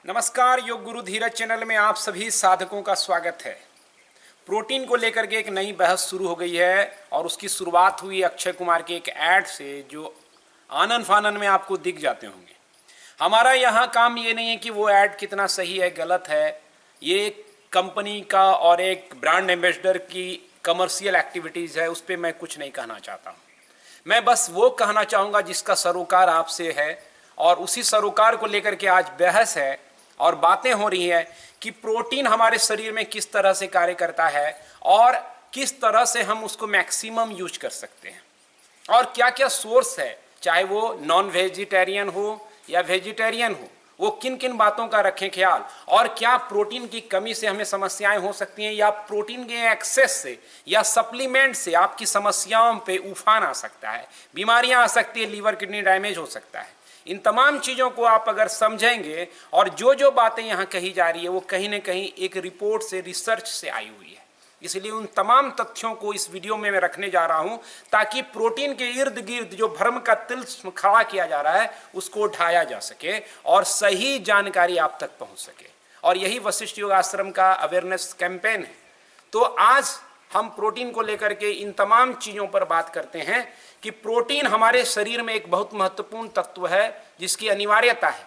नमस्कार, योग गुरु धीरज चैनल में आप सभी साधकों का स्वागत है। प्रोटीन को लेकर के एक नई बहस शुरू हो गई है और उसकी शुरुआत हुई अक्षय कुमार के एक ऐड से जो आनन फानन में आपको दिख जाते होंगे। हमारा यहाँ काम ये नहीं है कि वो ऐड कितना सही है गलत है, ये एक कंपनी का और एक ब्रांड एम्बेसडर की कमर्शियल एक्टिविटीज़ है, उस पर मैं कुछ नहीं कहना चाहता हूँ। मैं बस वो कहना चाहूँगा जिसका सरोकार आपसे है और उसी सरोकार को लेकर के आज बहस है और बातें हो रही है कि प्रोटीन हमारे शरीर में किस तरह से कार्य करता है और किस तरह से हम उसको मैक्सिमम यूज कर सकते हैं और क्या क्या सोर्स है, चाहे वो नॉन वेजिटेरियन हो या वेजिटेरियन हो, वो किन किन बातों का रखें ख्याल और क्या प्रोटीन की कमी से हमें समस्याएं हो सकती हैं या प्रोटीन के एक्सेस से या सप्लीमेंट से आपकी समस्याओं पे उफान आ सकता है, बीमारियां आ सकती है, लीवर किडनी डैमेज हो सकता है। इन तमाम चीज़ों को आप अगर समझेंगे और जो जो बातें यहाँ कही जा रही है वो कहीं ना कहीं एक रिपोर्ट से, रिसर्च से आई हुई है, इसलिए उन तमाम तथ्यों को इस वीडियो में मैं रखने जा रहा हूँ ताकि प्रोटीन के इर्द गिर्द जो भ्रम का तिल खड़ा किया जा रहा है उसको उठाया जा सके और सही जानकारी आप तक पहुँच सके। और यही वशिष्ठ योग आश्रम का अवेयरनेस कैंपेन है। तो आज हम प्रोटीन को लेकर के इन तमाम चीज़ों पर बात करते हैं कि प्रोटीन हमारे शरीर में एक बहुत महत्वपूर्ण तत्व है जिसकी अनिवार्यता है,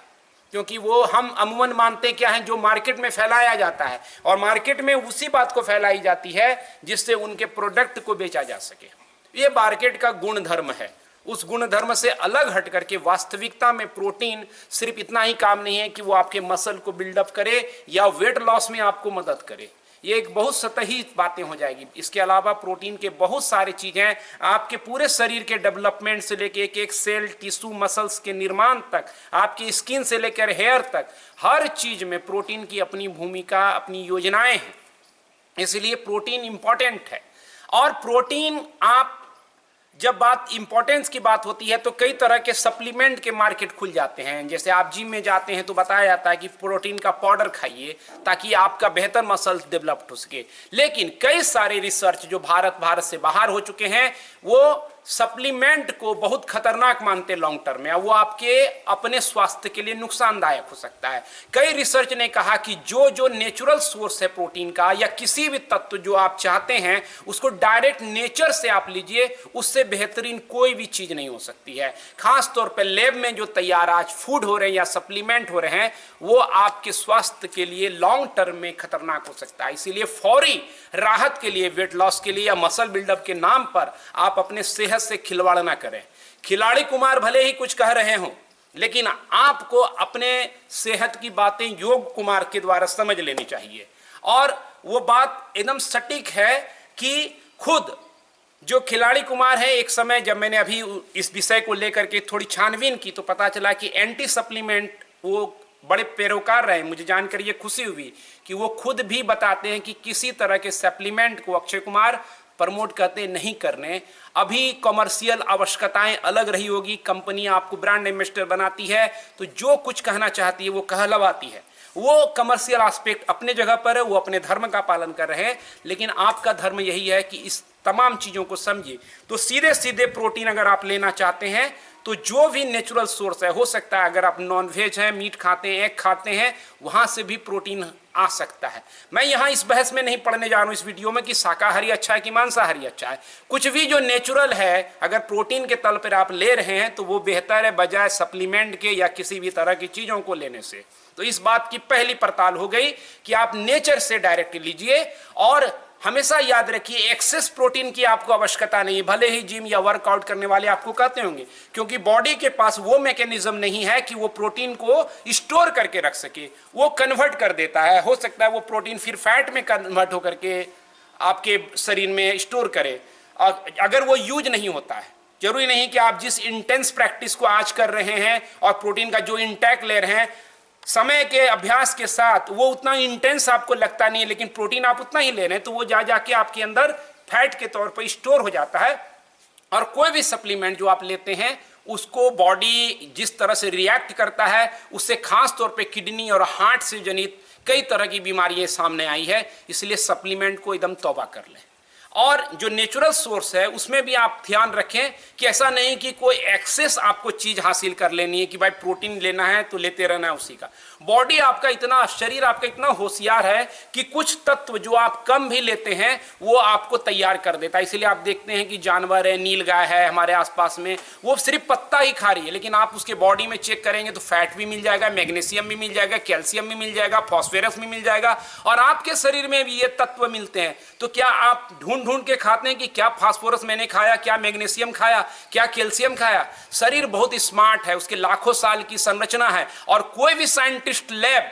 क्योंकि वो हम अमूमन मानते क्या है जो मार्केट में फैलाया जाता है और मार्केट में उसी बात को फैलाई जाती है जिससे उनके प्रोडक्ट को बेचा जा सके। ये मार्केट का गुण धर्म है। उस गुण धर्म से अलग हट करके वास्तविकता में प्रोटीन सिर्फ इतना ही काम नहीं है कि वो आपके मसल को बिल्डअप करे या वेट लॉस में आपको मदद करे, ये एक बहुत सतही बातें हो जाएगी। इसके अलावा प्रोटीन के बहुत सारी चीज़ें आपके पूरे शरीर के डेवलपमेंट से लेकर एक एक सेल, टिश्यू, मसल्स के निर्माण तक, आपकी स्किन से लेकर हेयर तक, हर चीज़ में प्रोटीन की अपनी भूमिका, अपनी योजनाएं हैं। इसलिए प्रोटीन इंपॉर्टेंट है। और प्रोटीन आप जब बात इंपॉर्टेंस की बात होती है तो कई तरह के सप्लीमेंट के मार्केट खुल जाते हैं। जैसे आप जिम में जाते हैं तो बताया जाता है कि प्रोटीन का पाउडर खाइए ताकि आपका बेहतर मसल्स डेवलप हो सके। लेकिन कई सारे रिसर्च जो भारत से बाहर हो चुके हैं वो सप्लीमेंट को बहुत खतरनाक मानते लॉन्ग टर्म में, वो आपके अपने स्वास्थ्य के लिए नुकसानदायक हो सकता है। कई रिसर्च ने कहा कि जो नेचुरल सोर्स है प्रोटीन का या किसी भी तत्व जो आप चाहते हैं उसको डायरेक्ट नेचर से आप लीजिए, उससे बेहतरीन कोई भी चीज नहीं हो सकती है। खास तौर पर लैब में जो तैयार आज फूड हो रहे हैं या सप्लीमेंट हो रहे हैं वो आपके स्वास्थ्य के लिए लॉन्ग टर्म में खतरनाक हो सकता है। इसीलिए फौरी राहत के लिए, वेट लॉस के लिए या मसल बिल्डअप के नाम पर आप अपने सेहत से खिलवाड़ ना करें। खिलाड़ी कुमार भले ही कुछ कह रहे हों लेकिन आपको अपने सेहत की बातें योग कुमार के द्वारा समझ लेनी चाहिए। और वो बात एकदम सटीक है कि खुद जो खिलाड़ी कुमार है, एक समय जब मैंने अभी इस विषय को लेकर के थोड़ी छानबीन की तो पता चला कि एंटी सप्लीमेंट वो बड़े पैरोकार रहे। मुझे जानकर ये खुशी हुई कि वो खुद भी बताते हैं कि किसी तरह के सप्लीमेंट को अक्षय कुमार प्रमोट करते नहीं करने। अभी कमर्शियल आवश्यकताएं अलग रही होगी, कंपनी आपको ब्रांड एम्बेसडर बनाती है तो जो कुछ कहना चाहती है वो कहलवाती है। वो कमर्शियल एस्पेक्ट अपने जगह पर है, वो अपने धर्म का पालन कर रहे हैं, लेकिन आपका धर्म यही है कि इस तमाम चीज़ों को समझिए। तो सीधे सीधे प्रोटीन अगर आप लेना चाहते हैं तो जो भी नेचुरल सोर्स है, हो सकता है अगर आप नॉन वेज हैं, मीट खाते हैं, एग खाते हैं, वहाँ से भी प्रोटीन आ सकता है। मैं यहाँ इस बहस में नहीं पढ़ने जा रहा हूँ इस वीडियो में कि शाकाहारी अच्छा है कि मांसाहारी अच्छा है। कुछ भी जो नेचुरल है अगर प्रोटीन के तल पर आप ले रहे हैं तो वो बेहतर है बजाय सप्लीमेंट के या किसी भी तरह की चीज़ों को लेने से। तो इस बात की पहली पड़ताल हो गई कि आप नेचर से डायरेक्ट लीजिए। और हमेशा याद रखिए एक्सेस प्रोटीन की आपको आवश्यकता नहीं है, भले ही जिम या वर्कआउट करने वाले आपको कहते होंगे, क्योंकि बॉडी के पास वो मैकेनिज्म नहीं है कि वो प्रोटीन को स्टोर करके रख सके। वो कन्वर्ट कर देता है, हो सकता है वो प्रोटीन फिर फैट में कन्वर्ट होकर के आपके शरीर में स्टोर करे अगर वो यूज नहीं होता है। जरूरी नहीं कि आप जिस इंटेंस प्रैक्टिस को आज कर रहे हैं और प्रोटीन का जो इंटेक ले रहे हैं, समय के अभ्यास के साथ वो उतना इंटेंस आपको लगता नहीं है, लेकिन प्रोटीन आप उतना ही ले रहे हैं तो वो जाके आपके अंदर फैट के तौर पर स्टोर हो जाता है। और कोई भी सप्लीमेंट जो आप लेते हैं उसको बॉडी जिस तरह से रिएक्ट करता है उससे खास तौर पे किडनी और हार्ट से जनित कई तरह की बीमारियां सामने आई है। इसलिए सप्लीमेंट को एकदम तौबा कर लें। और जो नेचुरल सोर्स है उसमें भी आप ध्यान रखें कि ऐसा नहीं कि कोई एक्सेस आपको चीज हासिल कर लेनी है कि भाई प्रोटीन लेना है तो लेते रहना है उसी का। बॉडी आपका इतना, शरीर आपका इतना होशियार है कि कुछ तत्व जो आप कम भी लेते हैं वो आपको तैयार कर देता है। इसलिए आप देखते हैं कि जानवर है, नील गाय है हमारे आसपास में, वो सिर्फ पत्ता ही खा रही है, लेकिन आप उसके बॉडी में चेक करेंगे तो फैट भी मिल जाएगा, मैग्नीशियम भी मिल जाएगा, कैल्शियम भी मिल जाएगा, फॉस्फोरस भी मिल जाएगा, और आपके शरीर में भी ये तत्व मिलते हैं। तो क्या आप ढूंढ के खाते हैं कि क्या फास्फोरस मैंने खाया, क्या मैग्नीशियम खाया, क्या कैल्शियम खाया? शरीर बहुत स्मार्ट है, उसके लाखों साल की संरचना है, और कोई भी साइंटिस्ट लैब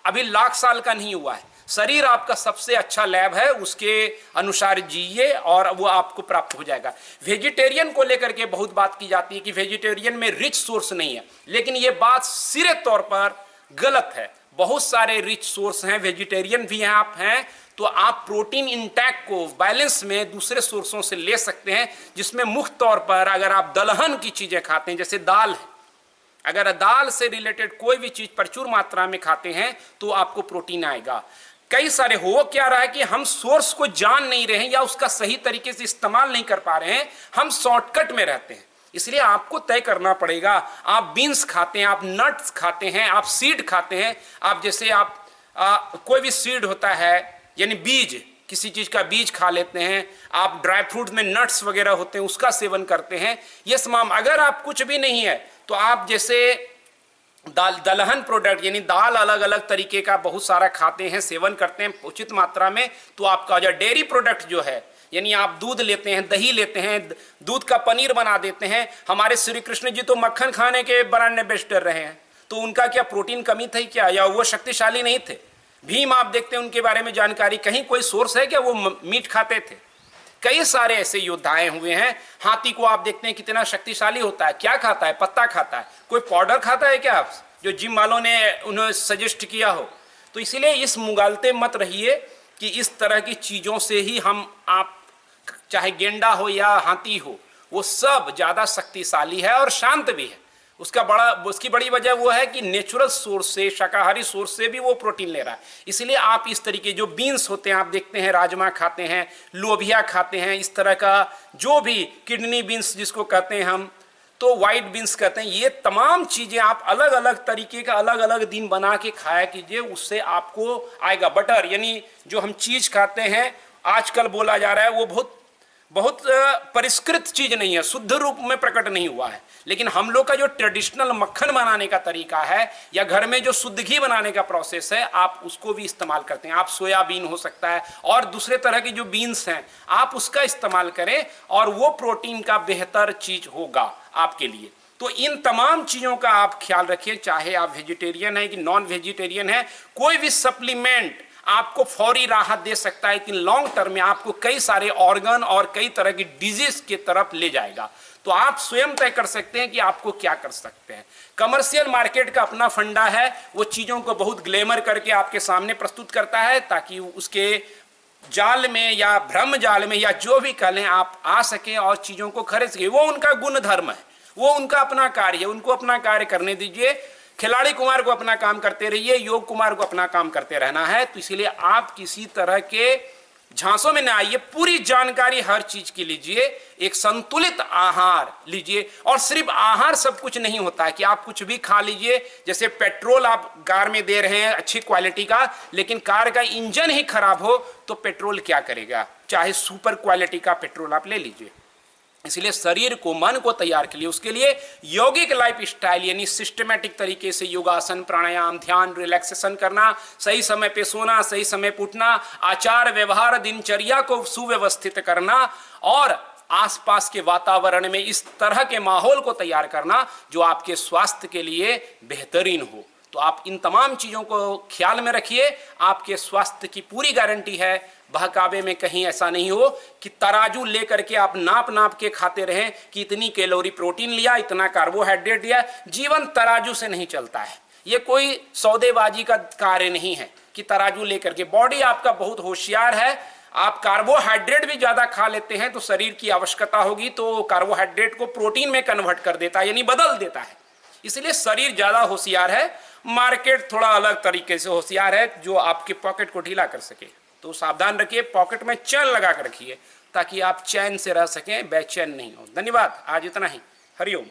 अभी लाख साल का नहीं हुआ है। शरीर आपका सबसे अच्छा लैब है, उसके अनुसार जिए और वो आपको प्राप्त हो जाएगा। वेजिटेरियन को लेकर के बहुत बात की जाती है कि वेजिटेरियन में रिच सोर्स नहीं है, लेकिन ये बात सिरे तौर पर गलत है। बहुत सारे रिच सोर्स हैं, वेजिटेरियन भी हैं आप हैं तो आप प्रोटीन इंटैक को बैलेंस में दूसरे सोर्सों से ले सकते हैं, जिसमें मुख्य तौर पर अगर आप दलहन की चीजें खाते हैं, जैसे दाल है, अगर दाल से रिलेटेड कोई भी चीज प्रचुर मात्रा में खाते हैं तो आपको प्रोटीन आएगा। कई सारे हो क्या रहा है कि हम सोर्स को जान नहीं रहे हैं या उसका सही तरीके से इस्तेमाल नहीं कर पा रहे हैं, हम शॉर्टकट में रहते हैं। इसलिए आपको तय करना पड़ेगा। आप बीन्स खाते हैं, आप नट्स खाते हैं, आप सीड खाते हैं, आप जैसे आप कोई भी सीड होता है यानी बीज, किसी चीज का बीज खा लेते हैं, आप ड्राई फ्रूट में नट्स वगैरह होते हैं उसका सेवन करते हैं, ये तमाम। अगर आप कुछ भी नहीं है तो आप जैसे दलहन प्रोडक्ट यानी दाल अलग अलग तरीके का बहुत सारा खाते हैं, सेवन करते हैं उचित मात्रा में, तो आपका जो डेयरी प्रोडक्ट जो है यानी आप दूध लेते हैं, दही लेते हैं, दूध का पनीर बना देते हैं। हमारे श्री कृष्ण जी तो मक्खन खाने के ब्रांड एम्बेसडर रहे हैं, तो उनका क्या प्रोटीन कमी थी क्या, या वो शक्तिशाली नहीं थे? भीम आप देखते हैं उनके बारे में जानकारी कहीं कोई सोर्स है क्या वो मीट खाते थे? कई सारे ऐसे योद्धाएं हुए हैं। हाथी को आप देखते हैं कितना शक्तिशाली होता है, क्या खाता है? पत्ता खाता है। कोई पाउडर खाता है क्या जो जिम वालों ने उन्हें सजेस्ट किया हो? तो इसीलिए इस मुगालते मत रहिए कि इस तरह की चीजों से ही आप चाहे गेंडा हो या हाथी हो, वो सब ज्यादा शक्तिशाली है और शांत भी है। उसकी बड़ी वजह वो है कि नेचुरल सोर्स से, शाकाहारी सोर्स से भी वो प्रोटीन ले रहा है। इसलिए आप इस तरीके जो बीन्स होते हैं, आप देखते हैं राजमा खाते हैं, लोबिया खाते हैं, इस तरह का जो भी किडनी बीन्स जिसको कहते हैं हम, तो वाइट बीन्स कहते हैं, ये तमाम चीजें आप अलग अलग तरीके का अलग अलग दिन बना के खाया कीजिए, उससे आपको आएगा। बटर यानी जो हम चीज खाते हैं आजकल बोला जा रहा है वो बहुत परिष्कृत चीज नहीं है, शुद्ध रूप में प्रकट नहीं हुआ है, लेकिन हम लोग का जो ट्रेडिशनल मक्खन बनाने का तरीका है या घर में जो शुद्ध घी बनाने का प्रोसेस है, आप उसको भी इस्तेमाल करते हैं। आप सोयाबीन हो सकता है और दूसरे तरह की जो बीन्स हैं आप उसका इस्तेमाल करें और वो प्रोटीन का बेहतर चीज होगा आपके लिए। तो इन तमाम चीजों का आप ख्याल रखिए, चाहे आप वेजिटेरियन है कि नॉन वेजिटेरियन है। कोई भी सप्लीमेंट आपको फौरी राहत दे सकता है, लेकिन लॉन्ग टर्म में आपको कई सारे ऑर्गन और कई तरह की डिजीज की तरफ ले जाएगा। तो आप स्वयं तय कर सकते हैं कि आपको क्या कर सकते हैं। कमर्शियल मार्केट का अपना फंडा है, वो चीजों को बहुत ग्लैमर करके आपके सामने प्रस्तुत करता है ताकि उसके जाल में या भ्रम जाल में या जो भी कह लें आप आ सकें और चीजों को खरीद सकें। वो उनका गुण धर्म है, वो उनका अपना कार्य है, उनको अपना कार्य करने दीजिए। खिलाड़ी कुमार को अपना काम करते रहिए, योग कुमार को अपना काम करते रहना है। तो इसलिए आप किसी तरह के झांसों में न आइए, पूरी जानकारी हर चीज की लीजिए, एक संतुलित आहार लीजिए। और सिर्फ आहार सब कुछ नहीं होता है कि आप कुछ भी खा लीजिए। जैसे पेट्रोल आप कार में दे रहे हैं अच्छी क्वालिटी का, लेकिन कार का इंजन ही खराब हो तो पेट्रोल क्या करेगा? चाहे सुपर क्वालिटी का पेट्रोल आप ले लीजिए। इसलिए शरीर को, मन को तैयार के लिए, उसके लिए यौगिक लाइफ स्टाइल यानी सिस्टमेटिक तरीके से योगासन, प्राणायाम, ध्यान, रिलैक्सेशन करना, सही समय पे सोना, सही समय पे उठना, आचार व्यवहार, दिनचर्या को सुव्यवस्थित करना और आसपास के वातावरण में इस तरह के माहौल को तैयार करना जो आपके स्वास्थ्य के लिए बेहतरीन हो। तो आप इन तमाम चीजों को ख्याल में रखिए, आपके स्वास्थ्य की पूरी गारंटी है। बहकावे में कहीं ऐसा नहीं हो कि तराजू लेकर के आप नाप के खाते रहें कि इतनी कैलोरी प्रोटीन लिया, इतना कार्बोहाइड्रेट लिया। जीवन तराजू से नहीं चलता है, ये कोई सौदेबाजी का कार्य नहीं है कि तराजू लेकर के। बॉडी आपका बहुत होशियार है, आप कार्बोहाइड्रेट भी ज्यादा खा लेते हैं तो शरीर की आवश्यकता होगी तो कार्बोहाइड्रेट को प्रोटीन में कन्वर्ट कर देता है यानी बदल देता है। इसलिए शरीर ज्यादा होशियार है, मार्केट थोड़ा अलग तरीके से होशियार है जो आपके पॉकेट को ढीला कर सके। तो सावधान रखिए, पॉकेट में चैन लगा कर रखिए ताकि आप चैन से रह सकें, बेचैन नहीं हो। धन्यवाद। आज इतना ही। हरिओम।